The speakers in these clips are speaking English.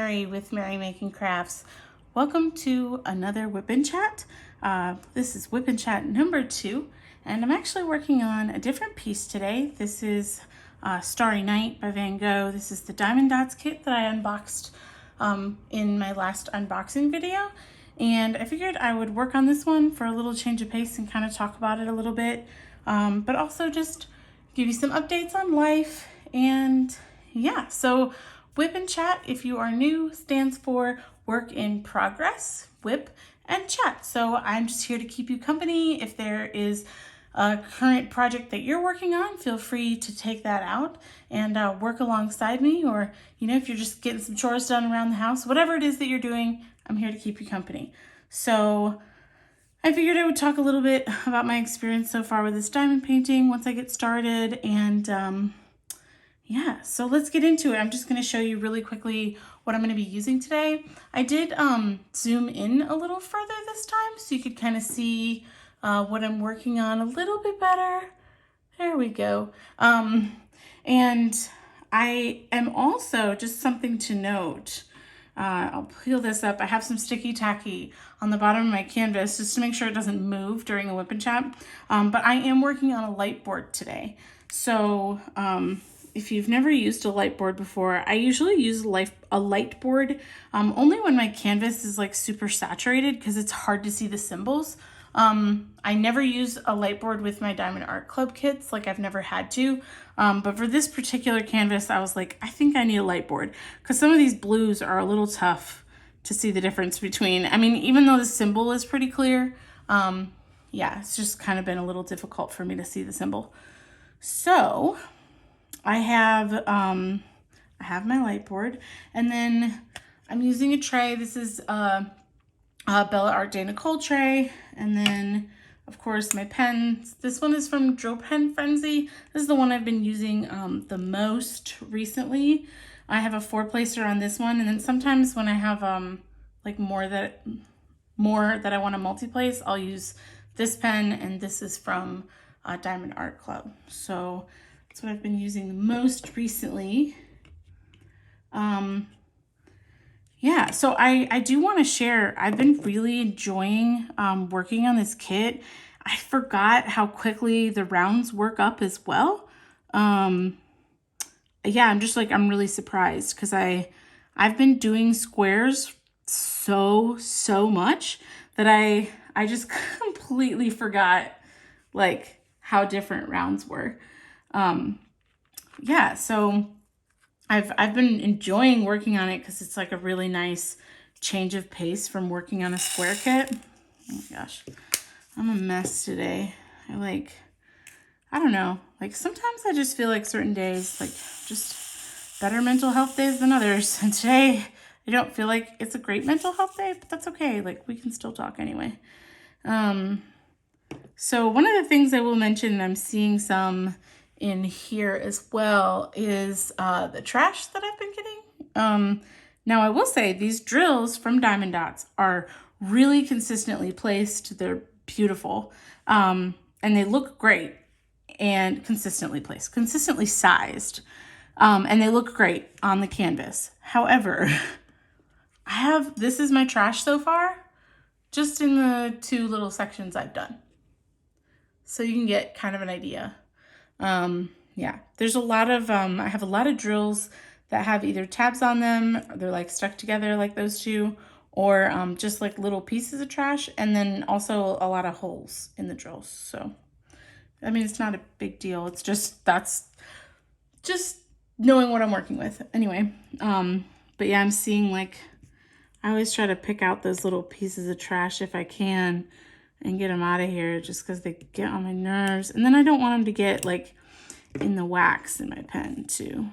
Mary with Mary Making Crafts. Welcome to another WIP and Chat. This is WIP and Chat number 2, and I'm actually working on a different piece today. This is Starry Night by Van Gogh. This is the Diamond Dots kit that I unboxed in my last unboxing video, and I figured I would work on this one for a little change of pace and kind of talk about it a little bit, but also just give you some updates on life. And yeah, so WIP and Chat, if you are new, stands for Work in Progress, WIP and Chat. So I'm just here to keep you company. If there is a current project that you're working on, feel free to take that out and work alongside me. Or, you know, if you're just getting some chores done around the house, whatever it is that you're doing, I'm here to keep you company. So I figured I would talk a little bit about my experience so far with this diamond painting once I get started. And yeah, so let's get into it. I'm just going to show you really quickly what I'm going to be using today. I did zoom in a little further this time so you could kind of see what I'm working on a little bit better. There we go. And I am also, just something to note, I'll peel this up. I have some sticky tacky on the bottom of my canvas just to make sure it doesn't move during a WIP and Chat. But I am working on a light board today. So if you've never used a light board before, I usually use a light board only when my canvas is like super saturated because it's hard to see the symbols. I never use a light board with my Diamond Art Club kits, like I've never had to. But for this particular canvas, I was like, I think I need a light board because some of these blues are a little tough to see the difference between. I mean, even though the symbol is pretty clear, yeah, it's just kind of been a little difficult for me to see the symbol. So I have my light board, and then I'm using a tray. This is a Bella Art Day Nicole tray, and then of course my pens. This one is from Drill Pen Frenzy. This is the one I've been using the most recently. I have a 4-placer on this one, and then sometimes when I have like more that I want to multi-place, I'll use this pen, and this is from Diamond Art Club. So that's what I've been using the most recently. Yeah, so I do want to share, I've been really enjoying working on this kit. I forgot how quickly the rounds work up as well. Yeah, I'm really surprised because I've been doing squares so much that I just completely forgot like how different rounds were. Yeah, so I've been enjoying working on it because it's like a really nice change of pace from working on a square kit. Oh my gosh, I'm a mess today. I don't know, like sometimes I just feel like certain days, like just better mental health days than others. And today I don't feel like it's a great mental health day, but that's okay. Like we can still talk anyway. So one of the things I will mention, and I'm seeing some in here as well, is the trash that I've been getting. Now I will say these drills from Diamond Dots are really consistently placed. They're beautiful. And they look great and consistently placed, consistently sized. And they look great on the canvas. However, this is my trash so far, just in the 2 little sections I've done. So you can get kind of an idea. Yeah, there's a lot of, I have a lot of drills that have either tabs on them, or they're like stuck together like those 2, or just like little pieces of trash, and then also a lot of holes in the drills. So, I mean, it's not a big deal. It's just, that's just knowing what I'm working with. Anyway, but yeah, I'm seeing like, I always try to pick out those little pieces of trash if I can and get them out of here just because they get on my nerves. And then I don't want them to get like in the wax in my pen too.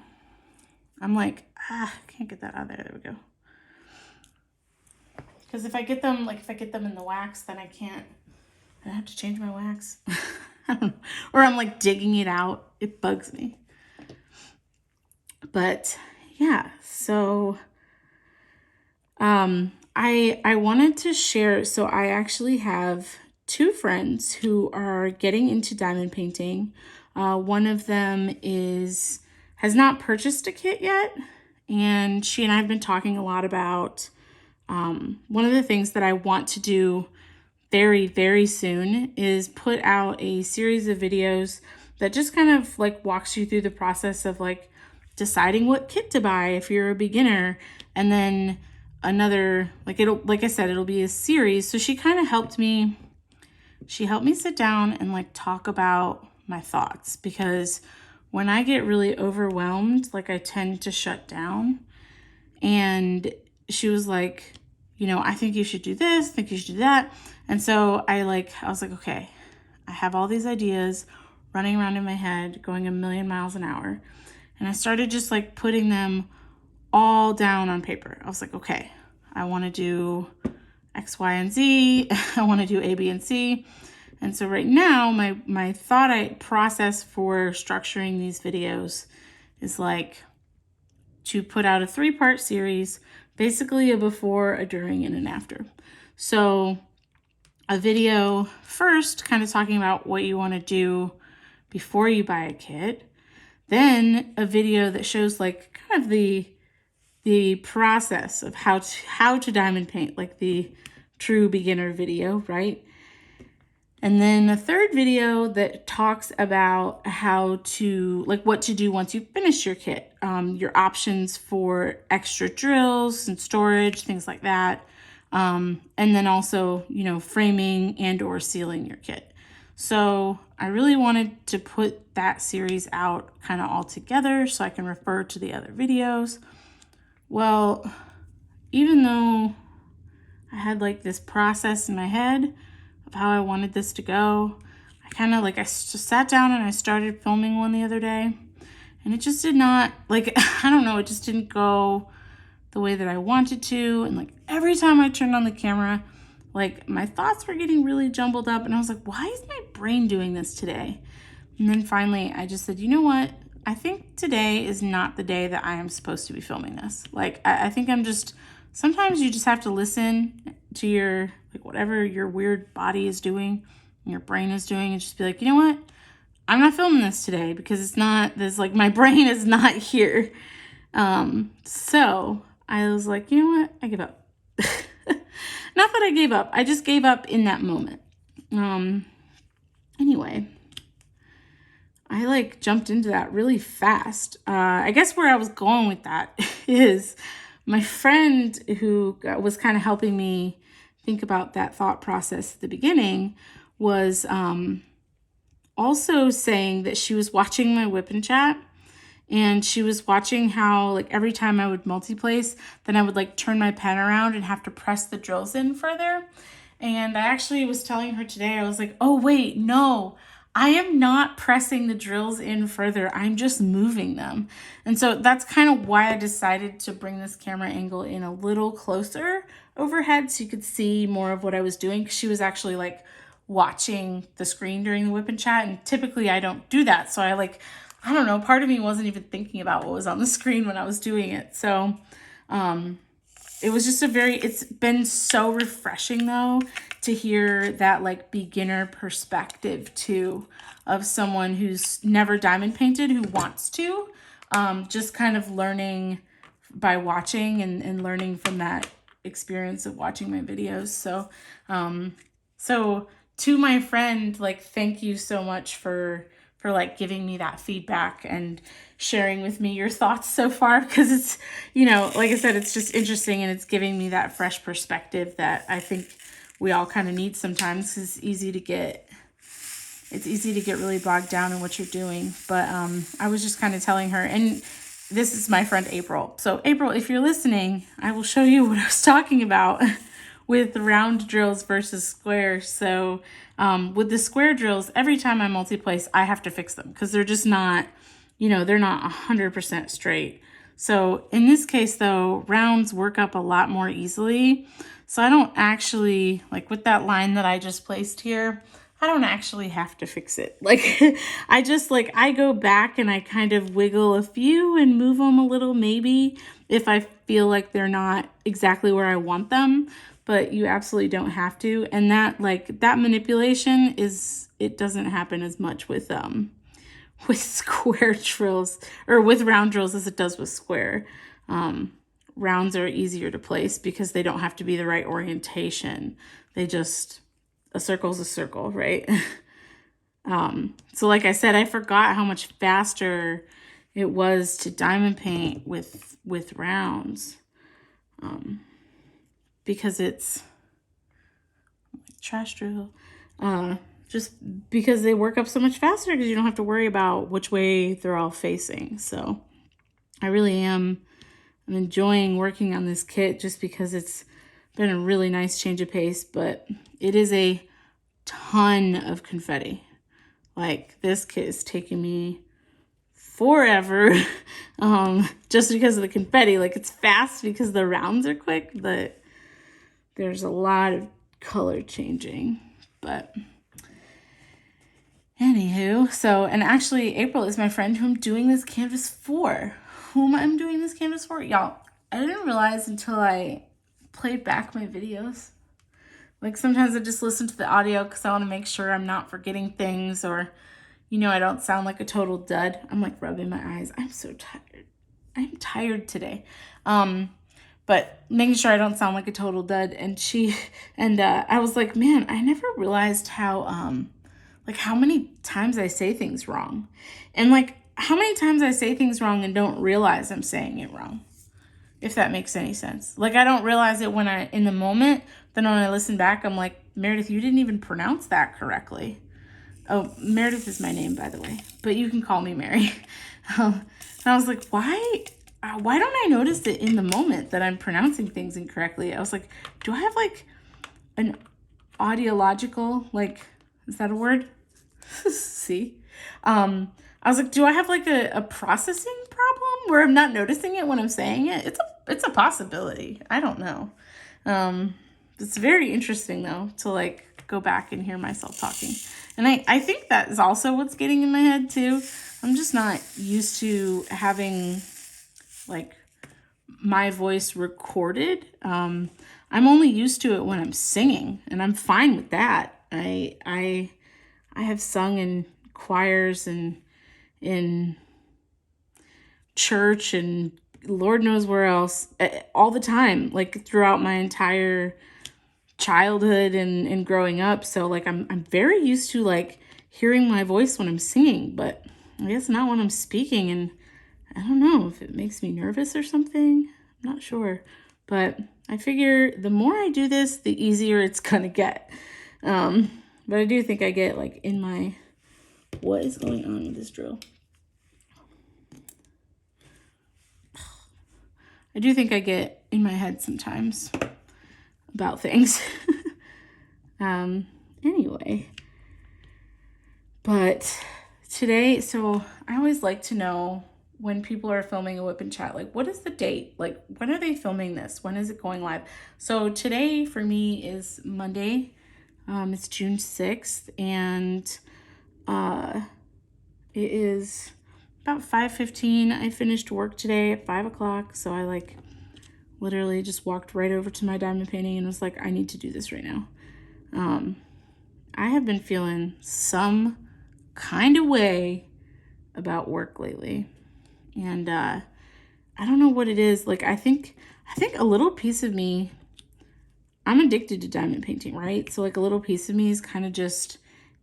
I'm like, I can't get that out of there. There we go. Because if I get them in the wax, then I have to change my wax. I don't know. Or I'm like digging it out. It bugs me. But yeah, so I wanted to share, so I actually have 2 friends who are getting into diamond painting. One of them has not purchased a kit yet, and she and I have been talking a lot about one of the things that I want to do very, very soon is put out a series of videos that just kind of like walks you through the process of like deciding what kit to buy if you're a beginner. And then another, like I said, it'll be a series. So she kind of helped me sit down and like talk about my thoughts, because when I get really overwhelmed, like I tend to shut down. And she was like, I think you should do this, I think you should do that. And so I was like, okay, I have all these ideas running around in my head, going 1,000,000 miles an hour. And I started just like putting them all down on paper. I was like, okay, I want to do X, Y, and Z. I want to do A, B, and C. And so right now, my thought process for structuring these videos is like to put out a 3-part series, basically a before, a during, and an after. So a video first, kind of talking about what you want to do before you buy a kit. Then a video that shows like kind of the process of how to diamond paint, like the true beginner video, right? And then a third video that talks about what to do once you finish your kit, your options for extra drills and storage, things like that. And then also, framing and or sealing your kit. So I really wanted to put that series out kind of all together so I can refer to the other videos. Well, even though I had like this process in my head of how I wanted this to go, I just sat down and I started filming one the other day, and it just did not, like, I don't know, it just didn't go the way that I wanted to. And like every time I turned on the camera, like my thoughts were getting really jumbled up, and I was like, why is my brain doing this today? And then finally I just said, you know what? I think today is not the day that I am supposed to be filming this. Like, I think sometimes you just have to listen to your, like, whatever your weird body is doing, and your brain is doing, and just be like, you know what? I'm not filming this today because it's not this, like, my brain is not here. So I was like, you know what? I give up. Not that I gave up. I just gave up in that moment. Anyway, I like jumped into that really fast. I guess where I was going with that is my friend who was kind of helping me think about that thought process at the beginning was also saying that she was watching my WIP and chat, and she was watching how like every time I would multi-place, then I would like turn my pen around and have to press the drills in further. And I actually was telling her today, I was like, oh wait, no, I am not pressing the drills in further. I'm just moving them. And so that's kind of why I decided to bring this camera angle in a little closer overhead so you could see more of what I was doing. She was actually like watching the screen during the WIP and chat, and typically I don't do that. So I don't know, part of me wasn't even thinking about what was on the screen when I was doing it. So it was just it's been so refreshing though to hear that like beginner perspective too, of someone who's never diamond painted, who wants to, just kind of learning by watching and learning from that experience of watching my videos. So to my friend, like, thank you so much for like giving me that feedback and sharing with me your thoughts so far, because it's, like I said, it's just interesting, and it's giving me that fresh perspective that I think we all kind of need sometimes. It's easy to get really bogged down in what you're doing. But I was just kind of telling her, and this is my friend April. So April, if you're listening, I will show you what I was talking about with round drills versus square. So with the square drills, every time I multi-place, I have to fix them because they're just not, they're not 100% straight. So in this case though, rounds work up a lot more easily. So I don't actually, like with that line that I just placed here, I don't actually have to fix it. Like I go back and I kind of wiggle a few and move them a little, maybe if I feel like they're not exactly where I want them. But you absolutely don't have to. And that manipulation it doesn't happen as much with square drills or with round drills as it does with square. Rounds are easier to place because they don't have to be the right orientation. They just, a circle's a circle, right? So like I said, I forgot how much faster it was to diamond paint with rounds, because it's trash drill, just because they work up so much faster because you don't have to worry about which way they're all facing. So I really I'm enjoying working on this kit just because it's been a really nice change of pace, but it is a ton of confetti. Like, this kit is taking me forever, just because of the confetti. Like, it's fast because the rounds are quick, but there's a lot of color changing. But anywho, so, and actually April is my friend who I'm doing this canvas for. Whom I'm doing this canvas for? Y'all, I didn't realize until I played back my videos. Like, sometimes I just listen to the audio because I want to make sure I'm not forgetting things, or, you know, I don't sound like a total dud. I'm like rubbing my eyes. I'm so tired. I'm tired today. But making sure I don't sound like a total dud. And I was like, man, I never realized how, like, how many times I say things wrong. And like, how many times I say things wrong and don't realize I'm saying it wrong. If that makes any sense. Like, I don't realize it when in the moment, then when I listen back, I'm like, Meredith, you didn't even pronounce that correctly. Oh, Meredith is my name, by the way, but you can call me Mary. And I was like, why don't I notice it in the moment that I'm pronouncing things incorrectly? I was like, do I have like an audiological, like, is that a word? See? I was like, do I have like a processing problem where I'm not noticing it when I'm saying it? It's a possibility. I don't know. It's very interesting though to like go back and hear myself talking. And I think that is also what's getting in my head too. I'm just not used to having like my voice recorded. I'm only used to it when I'm singing, and I'm fine with that. I have sung in choirs and in church and Lord knows where else all the time, like throughout my entire childhood and growing up. So like I'm very used to like hearing my voice when I'm singing, but I guess not when I'm speaking. And I don't know if it makes me nervous or something. I'm not sure, but I figure the more I do this, the easier it's gonna get. But I do think I get like in my, what is going on with this drill? I do think I get in my head sometimes about things. Anyway, but today, so I always like to know when people are filming a whip and chat, like, what is the date? Like, when are they filming this? When is it going live? So today for me is Monday. It's June 6th, and it is about 5:15. I finished work today at 5 o'clock, so I like literally just walked right over to my diamond painting and was like, I need to do this right now. I have been feeling some kind of way about work lately, and I don't know what it is. Like, I think a little piece of me, I'm addicted to diamond painting, right? So like a little piece of me is kind of just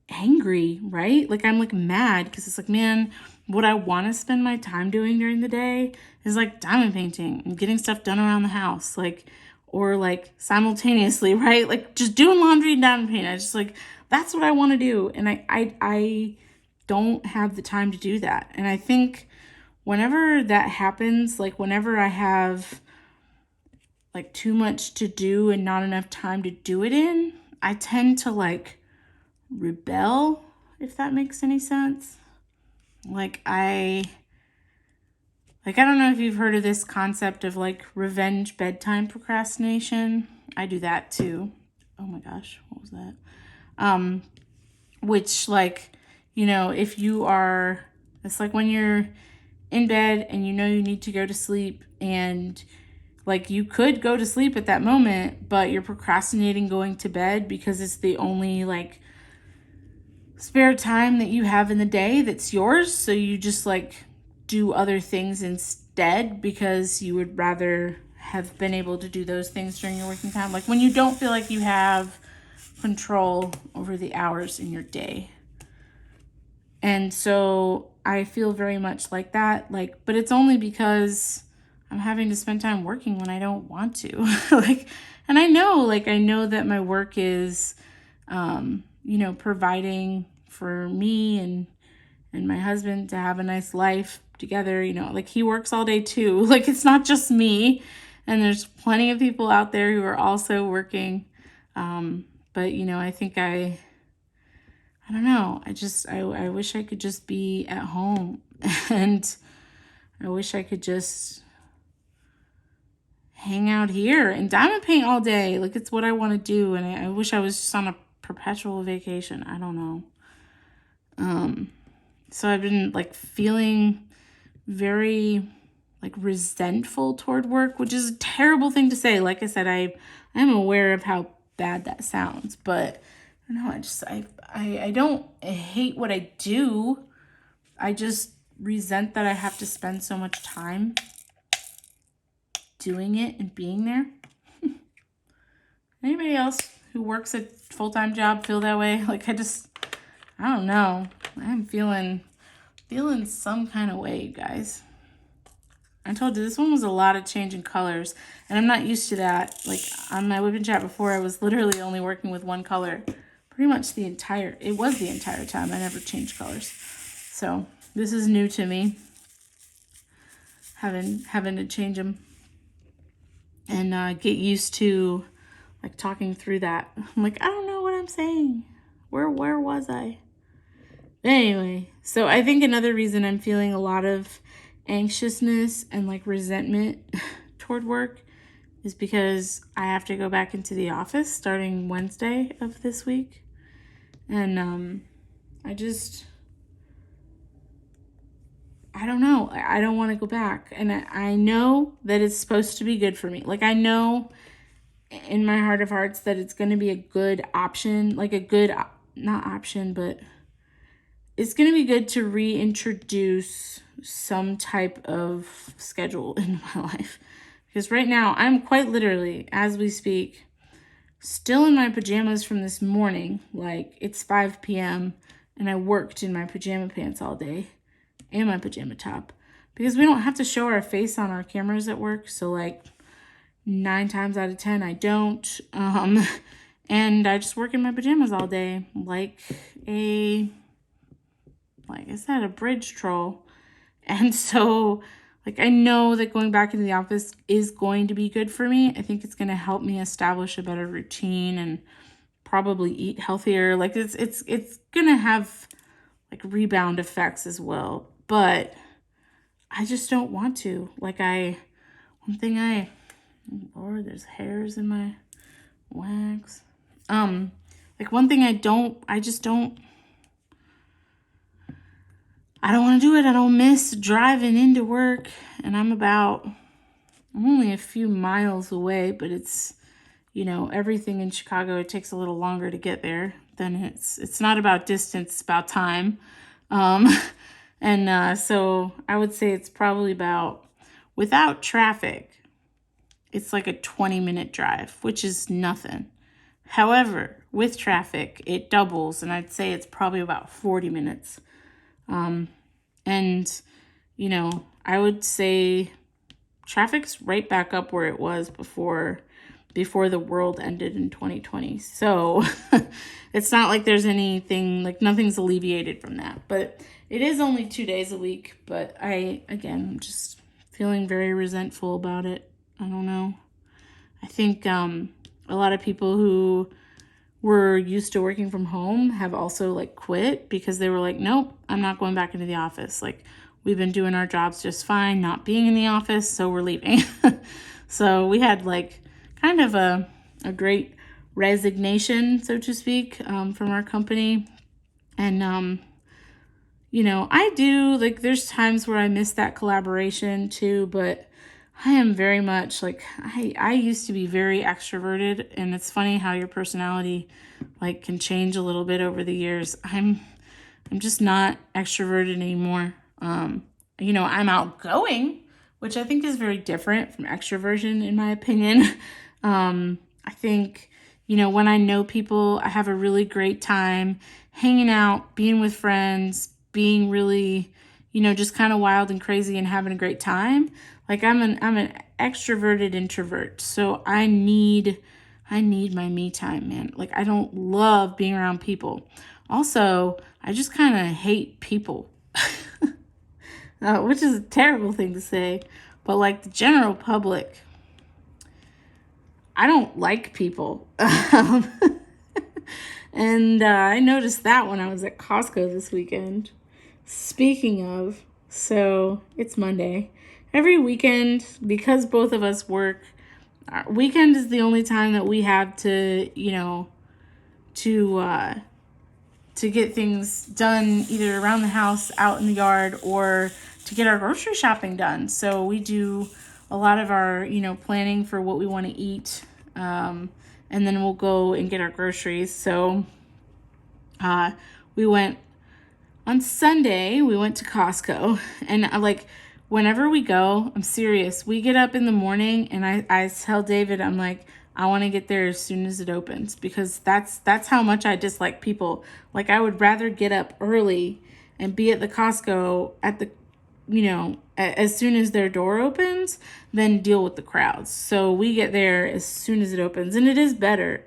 angry, right? Like, I'm like mad because it's like, man, what I want to spend my time doing during the day is like diamond painting and getting stuff done around the house, like, or like simultaneously, right? Like just doing laundry and diamond painting. I just like, that's what I want to do. And I don't have the time to do that. And I think whenever that happens, like whenever I have like too much to do and not enough time to do it in, I tend to like rebel, if that makes any sense. Like I don't know if you've heard of this concept of like revenge bedtime procrastination. I do that too. Oh my gosh, what was that? Which like, you know, if you are, it's like when you're in bed and you know you need to go to sleep, and like you could go to sleep at that moment, but you're procrastinating going to bed because it's the only like spare time that you have in the day that's yours. So you just like do other things instead instead because you would rather have been able to do those things during your working time. Like when you don't feel like you have control over the hours in your day. And so I feel very much like that. Like, but it's only because I'm having to spend time working when I don't want to. And I know that my work is, providing for me and my husband to have a nice life together. He works all day too. It's not just me. And there's plenty of people out there who are also working. But I think I don't know. I wish I could just be at home and I wish I could just hang out here and diamond paint all day. It's what I want to do. And I wish I was just on a perpetual vacation. I don't know. So I've been feeling very resentful toward work, which is a terrible thing to say. Like I said, I am aware of how bad that sounds, but I don't know. I don't hate what I do. I just resent that I have to spend so much time doing it and being there. Anybody else who works a full-time job feel that way? I don't know. I'm feeling some kind of way, you guys. I told you this one was a lot of changing colors, and I'm not used to that. On my WIP and chat before, I was literally only working with one color pretty much the entire time. I never changed colors. So this is new to me, having to change them and get used to talking through that. I'm I don't know what I'm saying. Where was I? Anyway, so I think another reason I'm feeling a lot of anxiousness and resentment toward work is because I have to go back into the office starting Wednesday of this week. And I don't know. I don't want to go back. And I know that it's supposed to be good for me. I know in my heart of hearts that it's going to be a good option, not option, but it's going to be good to reintroduce some type of schedule in my life. Because right now, I'm quite literally, as we speak, still in my pajamas from this morning. It's 5 p.m. and I worked in my pajama pants all day and my pajama top. Because we don't have to show our face on our cameras at work. So 9 times out of 10, I don't. And I just work in my pajamas all day. Like I said, a bridge troll. And so, I know that going back into the office is going to be good for me. I think it's going to help me establish a better routine and probably eat healthier. It's going to have, rebound effects as well. But I just don't want to. Lord, there's hairs in my wax. One thing I don't want to do it. I don't miss driving into work, and I'm only a few miles away, but it's, everything in Chicago, it takes a little longer to get there than it's not about distance, it's about time. So I would say it's probably without traffic, it's a 20-minute drive, which is nothing. However, with traffic, it doubles, and I'd say it's probably about 40 minutes. I would say traffic's right back up where it was before the world ended in 2020. So it's not like there's anything, nothing's alleviated from that. But it is only 2 days a week. But I'm just feeling very resentful about it. I don't know. I think a lot of people who were used to working from home have also quit because they were nope, I'm not going back into the office. We've been doing our jobs just fine, not being in the office, so we're leaving. So we had kind of a great resignation, so to speak, from our company. And, I do, there's times where I miss that collaboration too, but I am very much I used to be very extroverted, and it's funny how your personality can change a little bit over the years. I'm just not extroverted anymore. I'm outgoing, which I think is very different from extroversion in my opinion. I think, when I know people, I have a really great time hanging out, being with friends, being really, just kind of wild and crazy and having a great time. Like I'm an extroverted introvert, so I need my me time, man. Like I don't love being around people. Also, I just kind of hate people, which is a terrible thing to say, but like the general public, I don't like people. And I noticed that when I was at Costco this weekend. Speaking of, so it's Monday. Every weekend, because both of us work, our weekend is the only time that we have to, to get things done either around the house, out in the yard, or to get our grocery shopping done. So we do a lot of our, planning for what we want to eat. And then we'll go and get our groceries. So we went on Sunday, we went to Costco, and whenever we go, I'm serious, we get up in the morning and I tell David, I'm like, I want to get there as soon as it opens, because that's how much I dislike people. Like I would rather get up early and be at the Costco at the, as soon as their door opens than deal with the crowds. So we get there as soon as it opens, and it is better.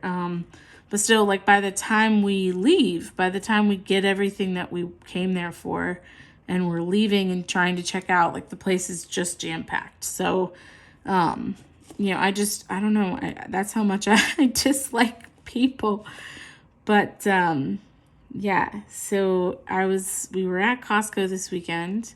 But still, like by the time we leave, by the time we get everything that we came there for and we're leaving and trying to check out, like the place is just jam-packed. So, I don't know. That's how much I dislike people. But, yeah, so we were at Costco this weekend,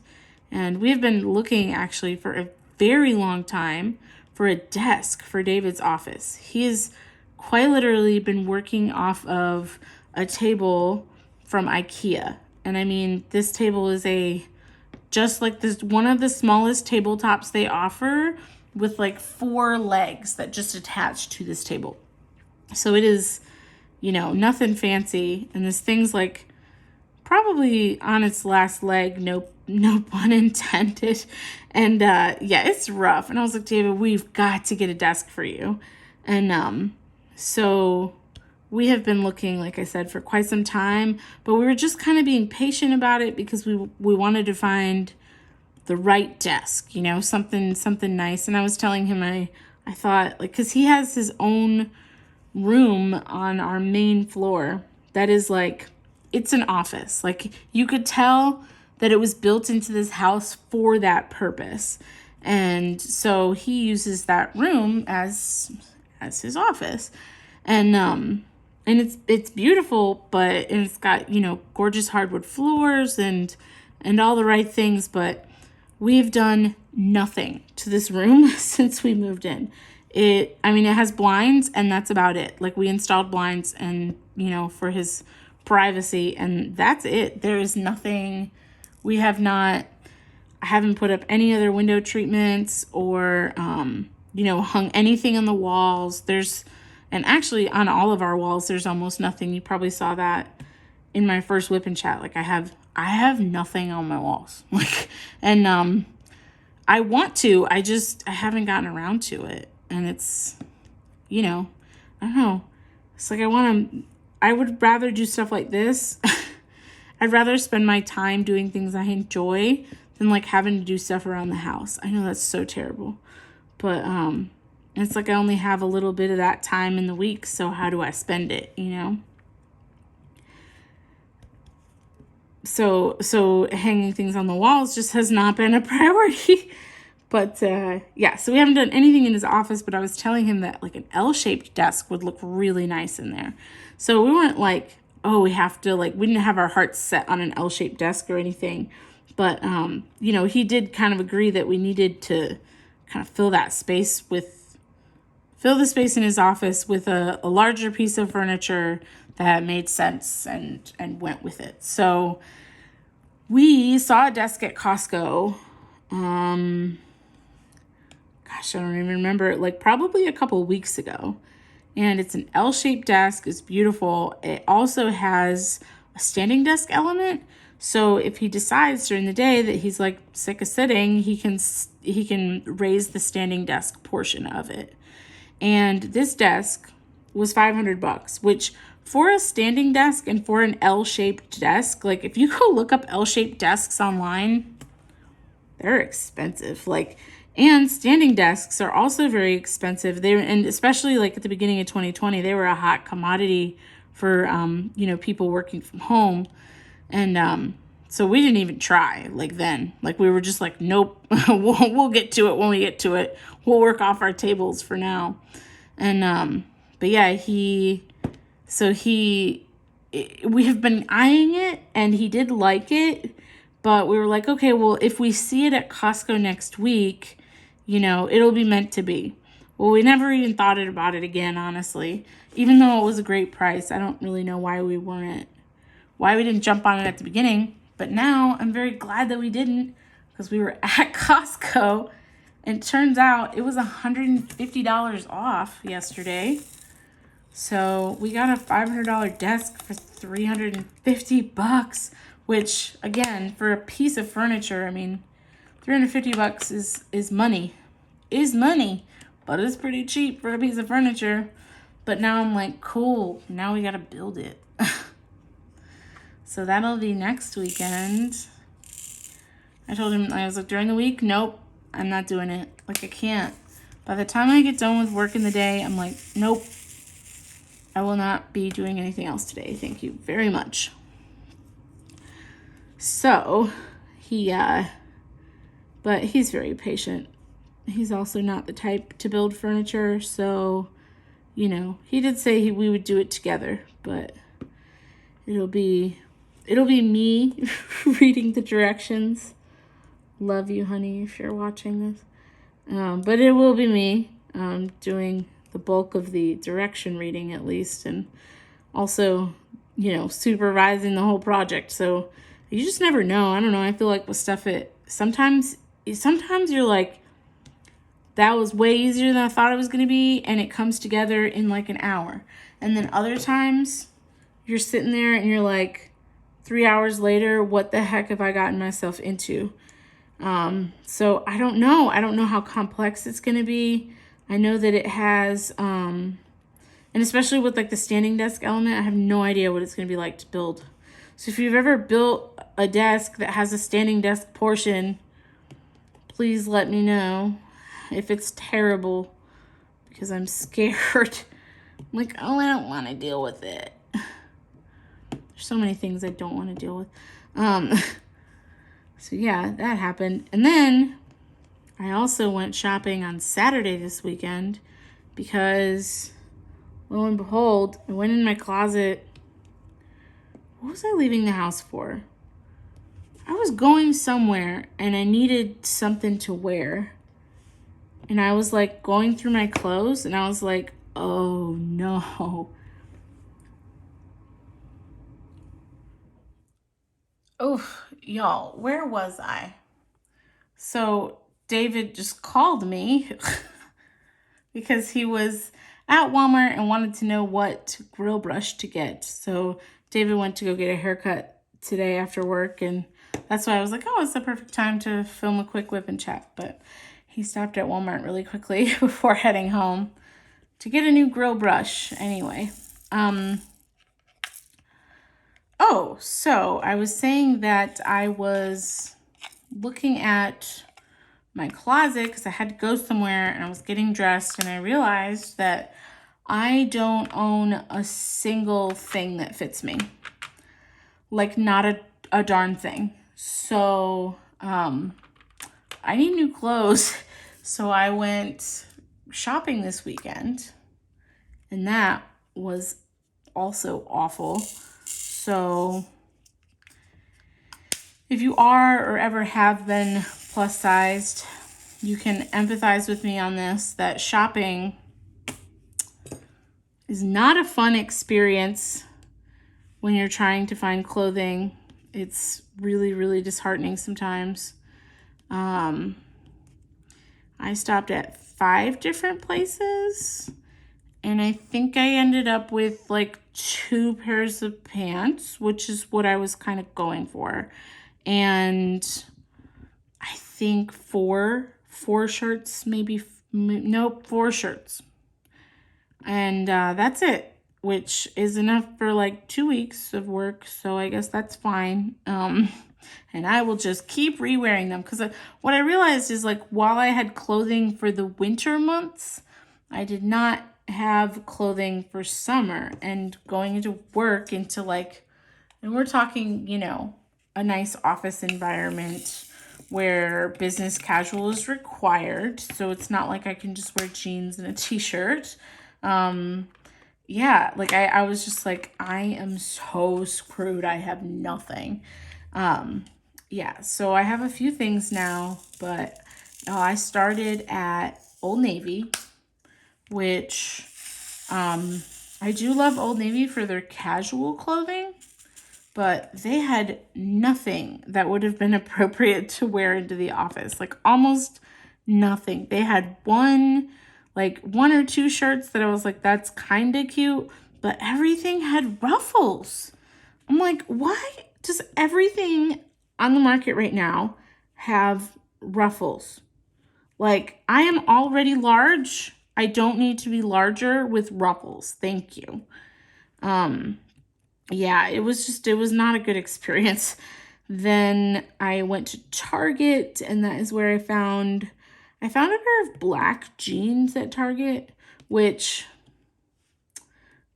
and we have been looking actually for a very long time for a desk for David's office. He has quite literally been working off of a table from Ikea. And I mean, this table is just like this, one of the smallest tabletops they offer, with like 4 legs that just attach to this table. So it is, nothing fancy. And this thing's like probably on its last leg, no pun intended. And yeah, it's rough. And I was like, David, we've got to get a desk for you. And so we have been looking, like I said, for quite some time, but we were just kind of being patient about it because we wanted to find the right desk, something nice. And I was telling him I thought, like, because he has his own room on our main floor that is like, it's an office. Like you could tell that it was built into this house for that purpose. And so he uses that room as his office. And it's beautiful, but it's got, gorgeous hardwood floors and all the right things, but we've done nothing to this room since we moved in. It has blinds, and that's about it. Like we installed blinds and, for his privacy, and that's it. There is nothing. I haven't put up any other window treatments or, hung anything on the walls. And actually on all of our walls, there's almost nothing. You probably saw that in my first whip and chat. Like I have nothing on my walls. Like, and, I want to, I haven't gotten around to it. And it's, I don't know. It's like, I would rather do stuff like this. I'd rather spend my time doing things I enjoy than like having to do stuff around the house. I know that's so terrible, but, it's like I only have a little bit of that time in the week, so how do I spend it, So hanging things on the walls just has not been a priority. But yeah, so we haven't done anything in his office, but I was telling him that like an L-shaped desk would look really nice in there. So we weren't like, oh, we didn't have our hearts set on an L-shaped desk or anything. But, he did kind of agree that we needed to kind of fill the space in his office with a larger piece of furniture that made sense and went with it. So we saw a desk at Costco. Gosh, I don't even remember, like probably a couple of weeks ago. And it's an L-shaped desk. It's beautiful. It also has a standing desk element. So if he decides during the day that he's like sick of sitting, he can raise the standing desk portion of it. And this desk was $500, which for a standing desk and for an L-shaped desk, like if you go look up L-shaped desks online, they're expensive. Like, and standing desks are also very expensive. And especially like at the beginning of 2020, they were a hot commodity for people working from home. And so we didn't even try like then. Like we were just like, nope, we'll get to it when we get to it. We'll work off our tables for now. And but yeah, we have been eyeing it, and he did like it, but we were like, okay, well, if we see it at Costco next week, it'll be meant to be. Well, we never even thought about it again, honestly. Even though it was a great price, I don't really know why we didn't jump on it at the beginning. But now I'm very glad that we didn't, because we were at Costco, and it turns out it was $150 off yesterday. So we got a $500 desk for $350, which again, for a piece of furniture, I mean, $350 is money. But it's pretty cheap for a piece of furniture. But now I'm like, cool, now we gotta build it. So that'll be next weekend. I told him, I was like, during the week, nope, I'm not doing it. Like, I can't. By the time I get done with work in the day, I'm like, nope, I will not be doing anything else today. Thank you very much. So but he's very patient. He's also not the type to build furniture. So, he did say we would do it together, but it'll be me reading the directions. Love you, honey, if you're watching this. But it will be me doing the bulk of the direction reading, at least, and also, supervising the whole project. So you just never know. I don't know. I feel like with stuff, sometimes you're like, that was way easier than I thought it was going to be, and it comes together in like an hour. And then other times you're sitting there and you're like, 3 hours later, what the heck have I gotten myself into? So I don't know. I don't know how complex it's going to be. I know that it has, and especially with like the standing desk element, I have no idea what it's going to be like to build. So if you've ever built a desk that has a standing desk portion, please let me know if it's terrible, because I'm scared. I'm like, oh, I don't want to deal with it. There's so many things I don't want to deal with. So yeah, that happened. And then I also went shopping on Saturday this weekend because, lo and behold, I went in my closet. What was I leaving the house for? I was going somewhere and I needed something to wear. And I was like going through my clothes and I was like, oh no. Oh, y'all, where was I? So David just called me because he was at Walmart and wanted to know what grill brush to get. So David went to go get a haircut today after work, and that's why I was like, oh, it's the perfect time to film a quick whip and chat. But he stopped at Walmart really quickly before heading home to get a new grill brush anyway. Oh, so I was saying that I was looking at my closet because I had to go somewhere and I was getting dressed, and I realized that I don't own a single thing that fits me. Like, not a darn thing. So I need new clothes. So I went shopping this weekend, and that was also awful. So if you are or ever have been plus sized, you can empathize with me on this, that shopping is not a fun experience when you're trying to find clothing. It's really, really disheartening sometimes. I stopped at 5 different places, and I think I ended up with like 2 pairs of pants, which is what I was kind of going for. And I think four shirts, maybe, nope, 4 shirts. And that's it, which is enough for like 2 weeks of work. So I guess that's fine. And I will just keep re-wearing them, because what I realized is, like, while I had clothing for the winter months, I did not have clothing for summer. And going into work into like, and we're talking, a nice office environment where business casual is required. So it's not like I can just wear jeans and a t-shirt. Yeah, like I was just like, I am so screwed. I have nothing. Yeah, so I have a few things now, but I started at Old Navy, which I do love Old Navy for their casual clothing, but they had nothing that would have been appropriate to wear into the office, like almost nothing. They had one or two shirts that I was like, that's kind of cute, but everything had ruffles. I'm like, why does everything on the market right now have ruffles? Like, I am already large. I don't need to be larger with ruffles. Thank you. Yeah, it was not a good experience. Then I went to Target, and that is where I found a pair of black jeans at Target, which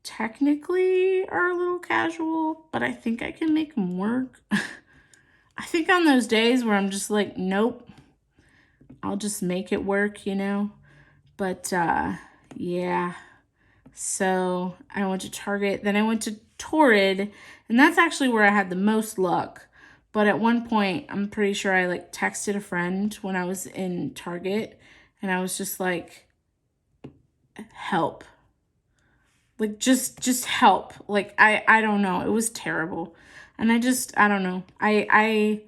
technically are a little casual, but I think I can make them work. I think on those days where I'm just like, nope, I'll just make it work, But yeah. So I went to Target, then I went to Torrid, and that's actually where I had the most luck. But at one point, I'm pretty sure I texted a friend when I was in Target, and I was just like, help. Like, just help. Like, I don't know. It was terrible. And I don't know. I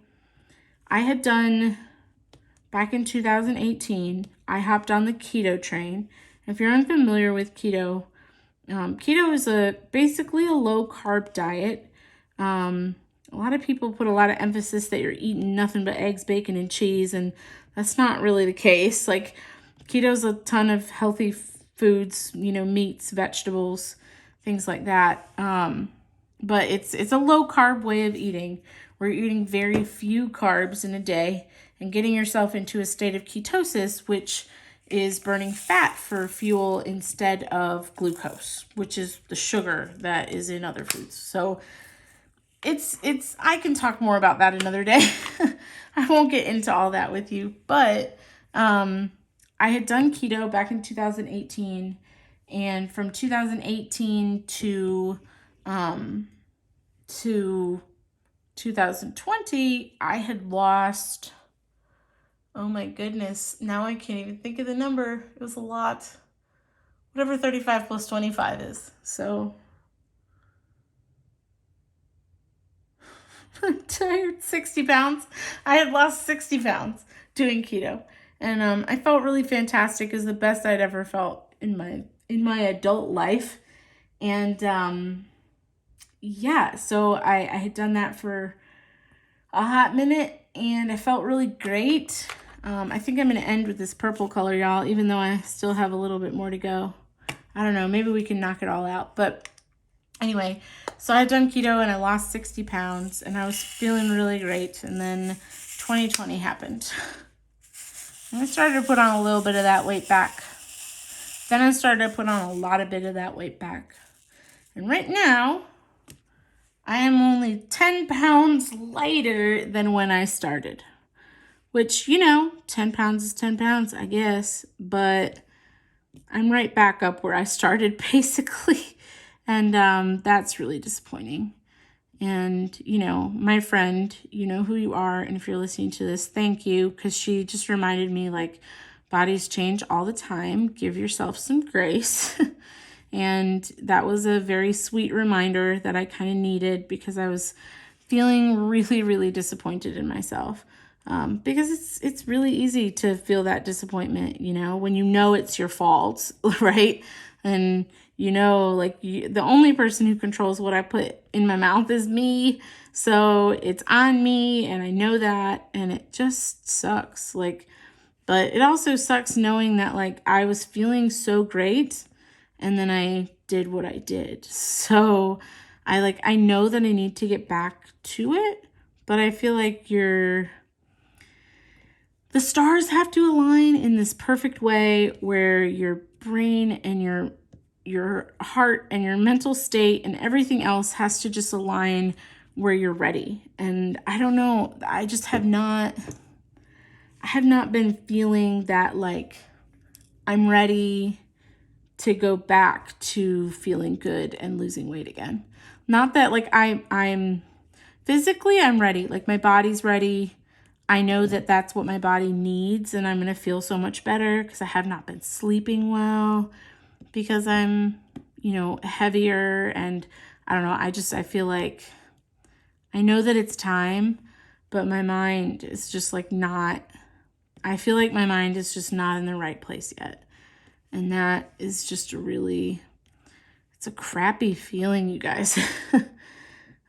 had done, back in 2018, I hopped on the keto train. If you're unfamiliar with keto, keto is basically a low carb diet. A lot of people put a lot of emphasis that you're eating nothing but eggs, bacon, and cheese, and that's not really the case. Like, keto's a ton of healthy foods, meats, vegetables, things like that. But it's a low carb way of eating, where you're eating very few carbs in a day and getting yourself into a state of ketosis, which is burning fat for fuel instead of glucose, which is the sugar that is in other foods. So I can talk more about that another day. I won't get into all that with you, but I had done keto back in 2018, and from 2018 to 2020, I had lost, oh my goodness, now I can't even think of the number. It was a lot. Whatever 35 plus 25 is. So I'm tired. 60 pounds. I had lost 60 pounds doing keto. And I felt really fantastic. It was the best I'd ever felt in my adult life. And yeah, so I had done that for a hot minute, and I felt really great. I think I'm going to end with this purple color, y'all, even though I still have a little bit more to go. I don't know. Maybe we can knock it all out. But anyway, so I had done keto, and I lost 60 pounds, and I was feeling really great. And then 2020 happened. And I started to put on a little bit of that weight back. Then I started to put on a lot of bit of that weight back. And right now, I am only 10 pounds lighter than when I started. Which, 10 pounds is 10 pounds, I guess. But I'm right back up where I started, basically. And that's really disappointing. And, my friend, you know who you are. And if you're listening to this, thank you. Because she just reminded me, bodies change all the time. Give yourself some grace. And that was a very sweet reminder that I kind of needed, because I was feeling really, really disappointed in myself. Because it's really easy to feel that disappointment, when it's your fault, right? And like the only person who controls what I put in my mouth is me. So it's on me, and I know that, and it just sucks. Like, but it also sucks knowing that like I was feeling so great and then I did what I did. So I know that I need to get back to it, but I feel like the stars have to align in this perfect way where your brain and your heart and your mental state and everything else has to just align where you're ready. And I don't know, I have not been feeling that like I'm ready to go back to feeling good and losing weight again. Not that like I'm physically I'm ready, like my body's ready. I know that that's what my body needs, and I'm going to feel so much better because I have not been sleeping well because I'm, heavier, and I don't know, I feel like I know that it's time, but my mind is just like not, I feel like my mind is just not in the right place yet. And that is just it's a crappy feeling, you guys.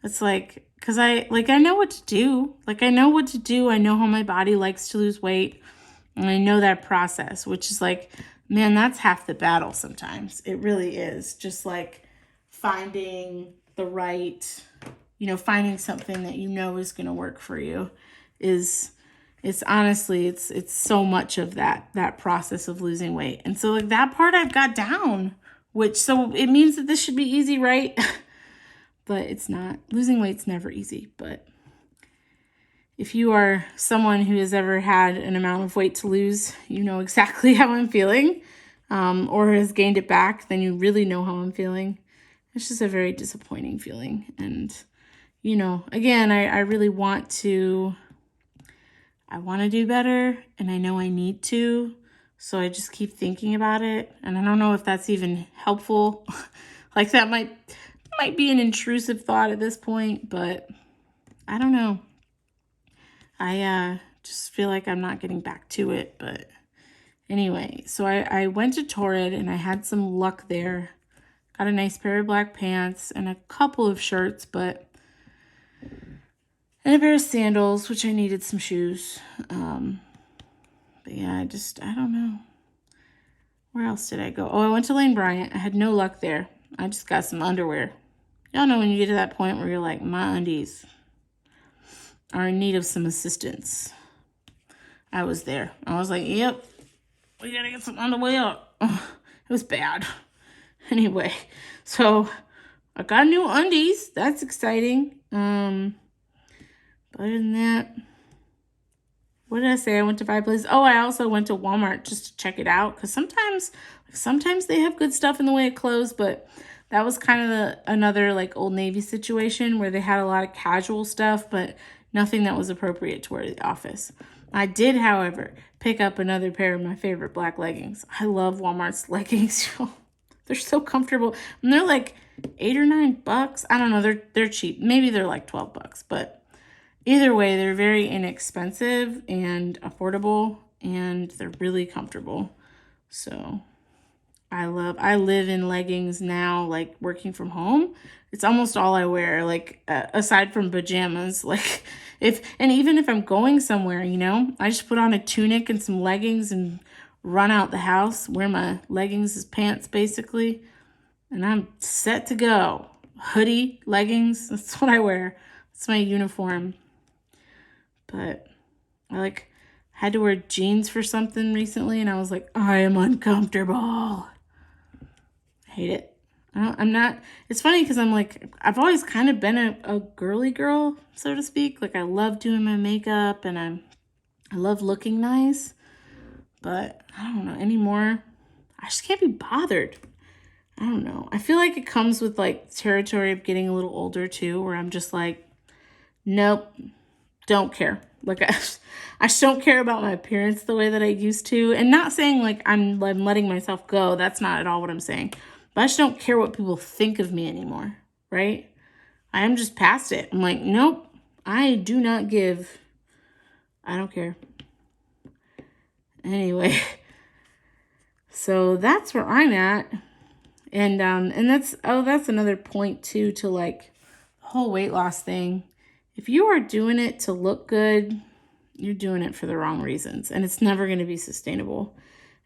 It's like, because I know what to do. Like, I know what to do. I know how my body likes to lose weight. And I know that process, which is like, man, that's half the battle sometimes. It really is. Just like finding the right, finding something that is going to work for you it's honestly, it's so much of that process of losing weight. And so like that part I've got down, which, so it means that this should be easy, right? But it's not. Losing weight's never easy. But if you are someone who has ever had an amount of weight to lose, you know exactly how I'm feeling, or has gained it back, then you really know how I'm feeling. It's just a very disappointing feeling. And, again, I really want to do better, and I know I need to. So I just keep thinking about it. And I don't know if that's even helpful. Like that might be an intrusive thought at this point, but I don't know. I just feel like I'm not getting back to it. But anyway, so I went to Torrid and I had some luck there. Got a nice pair of black pants and a couple of shirts, and a pair of sandals, which I needed some shoes. But yeah, I don't know. Where else did I go? Oh, I went to Lane Bryant. I had no luck there. I just got some underwear. Y'all know when you get to that point where you're like, my undies are in need of some assistance. I was there. I was like, yep, we gotta get some underwear. It was bad. Anyway, so I got new undies. That's exciting. But other than that, what did I say? I went to 5 places. Oh, I also went to Walmart just to check it out, because sometimes they have good stuff in the way of clothes, but that was kind of another like Old Navy situation where they had a lot of casual stuff, but nothing that was appropriate to wear to the office. I did, however, pick up another pair of my favorite black leggings. I love Walmart's leggings. They're so comfortable, and they're like $8 or $9. I don't know. They're cheap. Maybe they're like $12, but either way, they're very inexpensive and affordable, and they're really comfortable. So I live in leggings now, like working from home. It's almost all I wear, like aside from pajamas. Like even if I'm going somewhere, I just put on a tunic and some leggings and run out the house, wear my leggings as pants basically, and I'm set to go. Hoodie, leggings, that's what I wear. It's my uniform. But I had to wear jeans for something recently, and I was like, I am uncomfortable. Hate it. I'm not. It's funny because I'm like, I've always kind of been a girly girl, so to speak. Like, I love doing my makeup and I love looking nice, but I don't know anymore. I just can't be bothered. I don't know. I feel like it comes with like territory of getting a little older too, where I'm just like, nope, don't care. Like I just don't care about my appearance the way that I used to. And not saying like I'm letting myself go. That's not at all what I'm saying. But I just don't care what people think of me anymore, right? I am just past it. I'm like, nope, I do not give. I don't care. Anyway, so that's where I'm at. And that's another point too, to like the whole weight loss thing. If you are doing it to look good, you're doing it for the wrong reasons, and it's never going to be sustainable.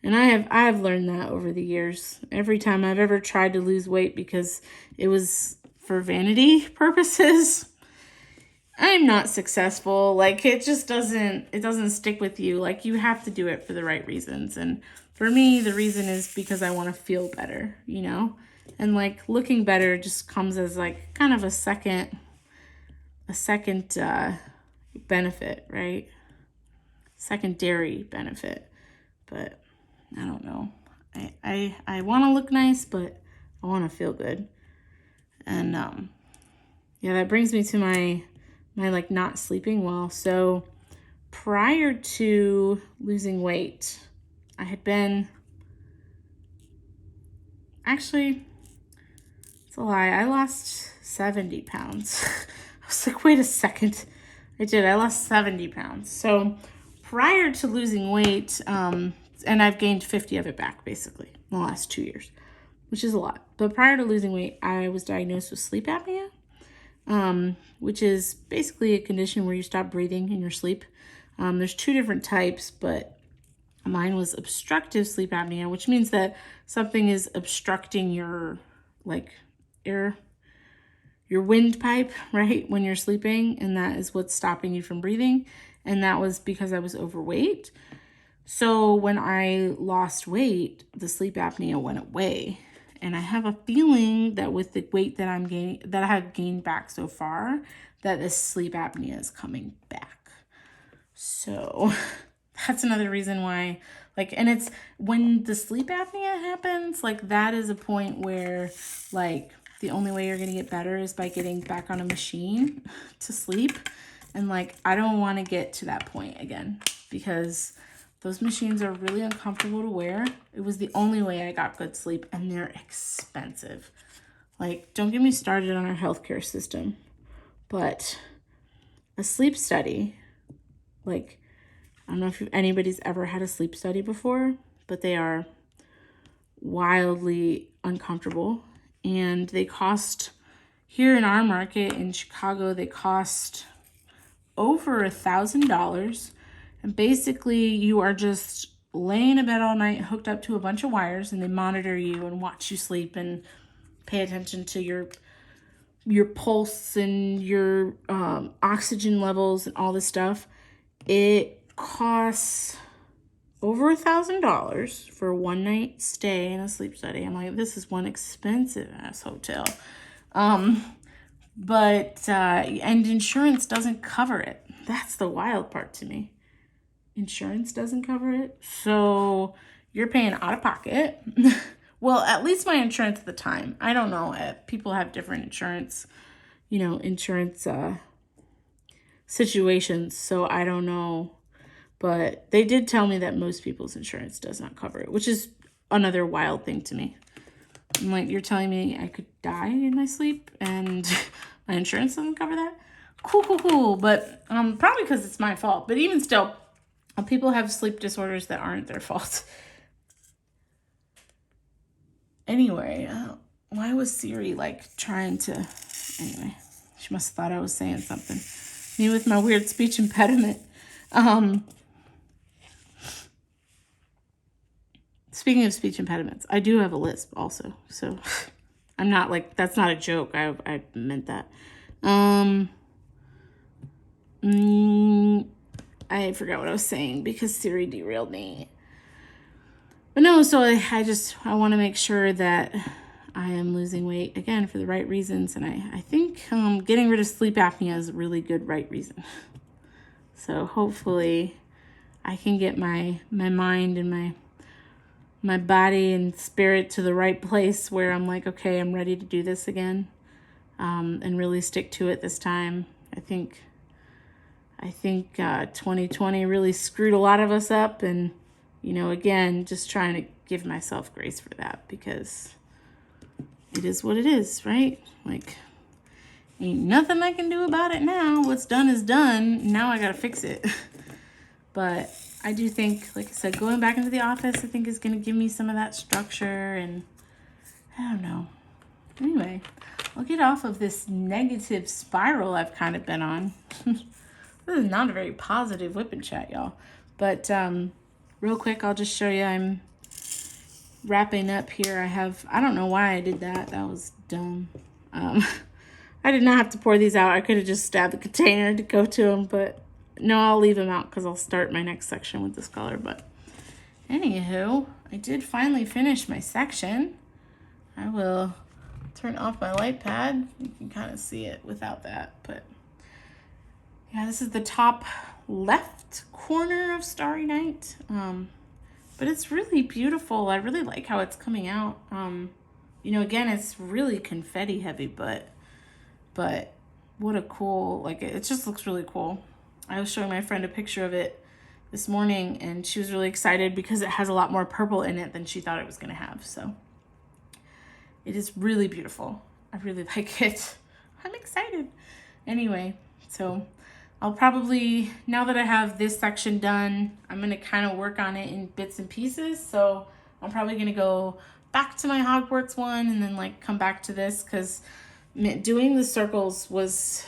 And I've learned that over the years. Every time I've ever tried to lose weight because it was for vanity purposes, I'm not successful. Like, it just doesn't stick with you. Like, you have to do it for the right reasons. And for me, the reason is because I want to feel better, you know? And like looking better just comes as like kind of a second benefit, right? Secondary benefit. But I don't know. I want to look nice, but I want to feel good. And yeah, that brings me to my like not sleeping well. So prior to losing weight, I had been, actually, it's a lie, I lost 70 pounds. I was like, wait a second. I lost 70 pounds. So prior to losing weight, and I've gained 50 of it back basically in the last 2 years, which is a lot. But prior to losing weight, I was diagnosed with sleep apnea, which is basically a condition where you stop breathing in your sleep. There's 2 different types, but mine was obstructive sleep apnea, which means that something is obstructing your like your windpipe, right, when you're sleeping, and that is what's stopping you from breathing. And that was because I was overweight. So when I lost weight, the sleep apnea went away. And I have a feeling that with the weight that I'm gaining, that I have gained back so far, that the sleep apnea is coming back. So that's another reason why, like, and it's when the sleep apnea happens, like, that is a point where, like, the only way you're going to get better is by getting back on a machine to sleep. And, like, I don't want to get to that point again because those machines are really uncomfortable to wear. It was the only way I got good sleep, and they're expensive. Like, don't get me started on our healthcare system, but a sleep study, like, I don't know if anybody's ever had a sleep study before, but they are wildly uncomfortable, and they cost, here in our market in Chicago, they cost over $1,000. And basically you are just laying in bed all night hooked up to a bunch of wires, and they monitor you and watch you sleep and pay attention to your pulse and your oxygen levels and all this stuff. It costs over $1,000 for a one night stay in a sleep study. I'm like, this is one expensive ass hotel. But and insurance doesn't cover it. That's the wild part to me. Insurance doesn't cover it. So you're paying out of pocket. Well, at least my insurance at the time. I don't know. People have different insurance situations. So I don't know. But they did tell me that most people's insurance does not cover it, which is another wild thing to me. I'm like, you're telling me I could die in my sleep and my insurance doesn't cover that? Cool. But probably because it's my fault. But even still, people have sleep disorders that aren't their fault. Anyway, why was Siri like trying to... Anyway, she must have thought I was saying something. Me with my weird speech impediment. Speaking of speech impediments, I do have a lisp also. So I'm not like, that's not a joke. I meant that. I forgot what I was saying because Siri derailed me. But no, so I want to make sure that I am losing weight again for the right reasons. And I think getting rid of sleep apnea is a really good right reason. So hopefully I can get my mind and my body and spirit to the right place where I'm like, okay, I'm ready to do this again, and really stick to it this time. I think 2020 really screwed a lot of us up, and again, just trying to give myself grace for that because it is what it is, right? Like, ain't nothing I can do about it now. What's done is done. Now I gotta fix it. But I do think, like I said, going back into the office, I think is going to give me some of that structure and I don't know. Anyway, I'll get off of this negative spiral I've kind of been on. This is not a very positive whip and chat, y'all. But real quick, I'll just show you I'm wrapping up here. I don't know why I did that. That was dumb. I did not have to pour these out. I could have just stabbed the container to go to them, but no, I'll leave them out because I'll start my next section with this color. But anywho, I did finally finish my section. I will turn off my light pad. You can kind of see it without that, but yeah, this is the top left corner of Starry Night. But it's really beautiful. I really like how it's coming out. You know, again, it's really confetti heavy, but what a cool, like, it just looks really cool. I was showing my friend a picture of it this morning, and she was really excited because it has a lot more purple in it than she thought it was going to have. So it is really beautiful. I really like it. I'm excited. Anyway, so I'll probably, now that I have this section done, I'm going to kind of work on it in bits and pieces. So I'm probably going to go back to my Hogwarts one and then like come back to this, because doing the circles was,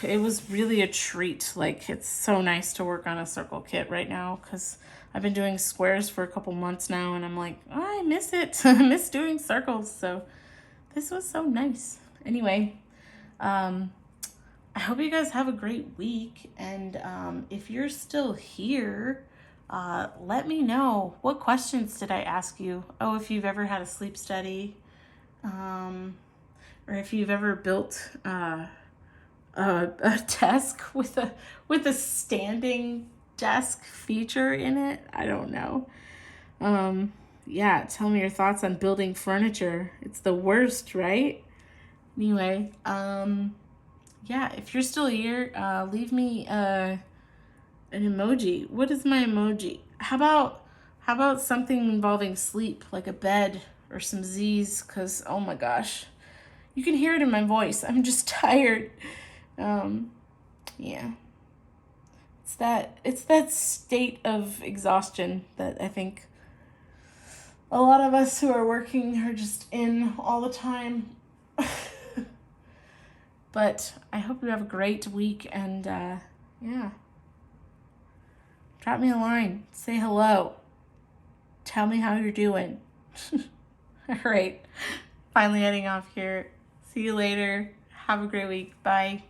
it was really a treat. Like, it's so nice to work on a circle kit right now, because I've been doing squares for a couple months now, and I'm like, oh, I miss it. I miss doing circles. So this was so nice. Anyway, I hope you guys have a great week. And if you're still here, let me know. What questions did I ask you? Oh, if you've ever had a sleep study, or if you've ever built a desk with a standing desk feature in it. I don't know. Yeah, tell me your thoughts on building furniture. It's the worst, right? Anyway, yeah, if you're still here, leave me an emoji. What is my emoji? How about something involving sleep, like a bed or some Z's? Because, oh my gosh, you can hear it in my voice. I'm just tired. Yeah. It's that state of exhaustion that I think a lot of us who are working are just in all the time. But I hope you have a great week, and yeah. Drop me a line. Say hello. Tell me how you're doing. All right. Finally heading off here. See you later. Have a great week. Bye.